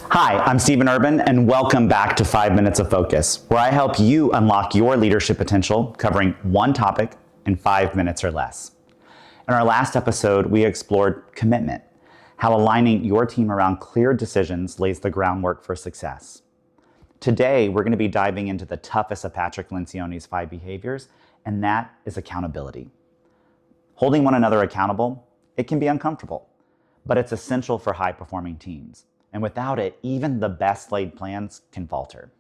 Hi, I'm Stephen Urban, and welcome back to 5 Minutes of Focus, where I help you unlock your leadership potential, covering one topic in 5 minutes or less. In our last episode, we explored commitment, how aligning your team around clear decisions lays the groundwork for success. Today, we're going to be diving into the toughest of Patrick Lencioni's 5 behaviors, and that is accountability. Holding one another accountable, it can be uncomfortable, but it's essential for high-performing teams. And without it, even the best laid plans can falter.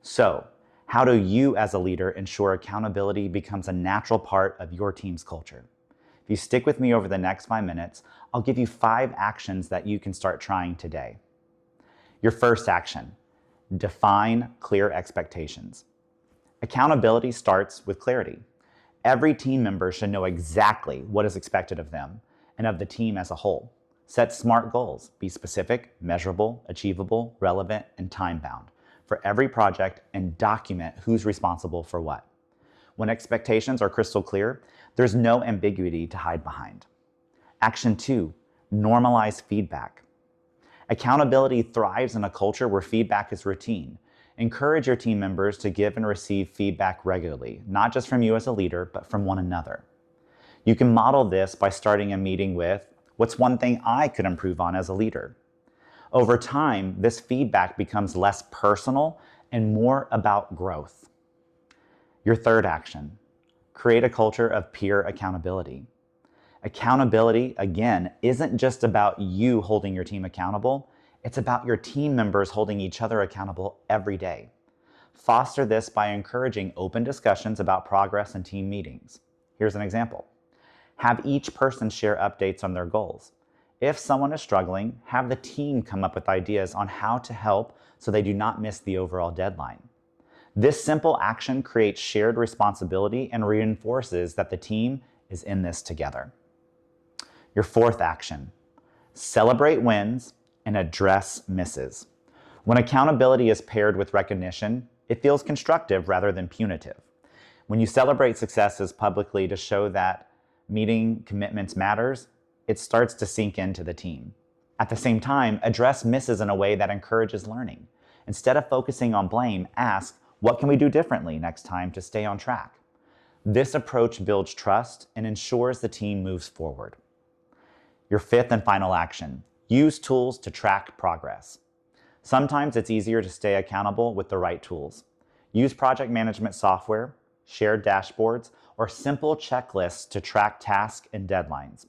So, how do you as a leader ensure accountability becomes a natural part of your team's culture? If you stick with me over the next 5 minutes, I'll give you 5 actions that you can start trying today. Your first action, define clear expectations. Accountability starts with clarity. Every team member should know exactly what is expected of them and of the team as a whole. Set smart goals. Be specific, measurable, achievable, relevant, and time-bound for every project, and document who's responsible for what. When expectations are crystal clear, there's no ambiguity to hide behind. Action 2, normalize feedback. Accountability thrives in a culture where feedback is routine. Encourage your team members to give and receive feedback regularly, not just from you as a leader, but from one another. You can model this by starting a meeting with, "What's one thing I could improve on as a leader?" Over time, this feedback becomes less personal and more about growth. Your third action, create a culture of peer accountability. Accountability, again, isn't just about you holding your team accountable. It's about your team members holding each other accountable every day. Foster this by encouraging open discussions about progress in team meetings. Here's an example. Have each person share updates on their goals. If someone is struggling, have the team come up with ideas on how to help so they do not miss the overall deadline. This simple action creates shared responsibility and reinforces that the team is in this together. Your fourth action, celebrate wins and address misses. When accountability is paired with recognition, it feels constructive rather than punitive. When you celebrate successes publicly to show that meeting commitments matters, it starts to sink into the team. At the same time, address misses in a way that encourages learning. Instead of focusing on blame, ask, what can we do differently next time to stay on track? This approach builds trust and ensures the team moves forward. Your fifth and final action, use tools to track progress. Sometimes it's easier to stay accountable with the right tools. Use project management software, shared dashboards, or simple checklists to track tasks and deadlines.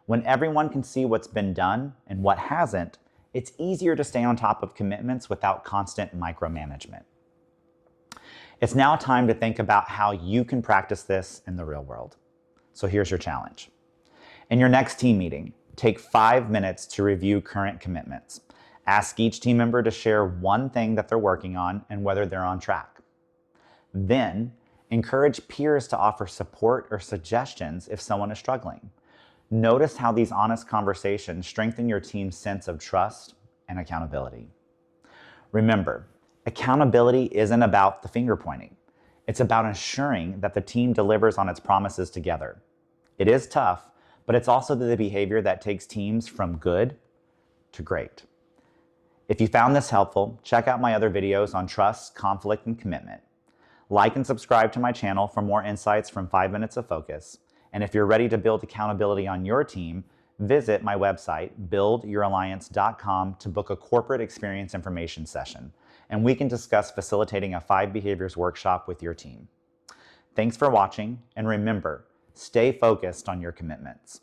When everyone can see what's been done and what hasn't, it's easier to stay on top of commitments without constant micromanagement. It's now time to think about how you can practice this in the real world. So here's your challenge. In your next team meeting, take 5 minutes to review current commitments. Ask each team member to share one thing that they're working on and whether they're on track. Then, encourage peers to offer support or suggestions if someone is struggling. Notice how these honest conversations strengthen your team's sense of trust and accountability. Remember, accountability isn't about the finger pointing. It's about ensuring that the team delivers on its promises together. It is tough, but it's also the behavior that takes teams from good to great. If you found this helpful, check out my other videos on trust, conflict, and commitment. Like and subscribe to my channel for more insights from 5 Minutes of Focus. And if you're ready to build accountability on your team, visit my website, buildyouralliance.com, to book a corporate experience information session. And we can discuss facilitating a 5 behaviors workshop with your team. Thanks for watching, and remember, stay focused on your commitments.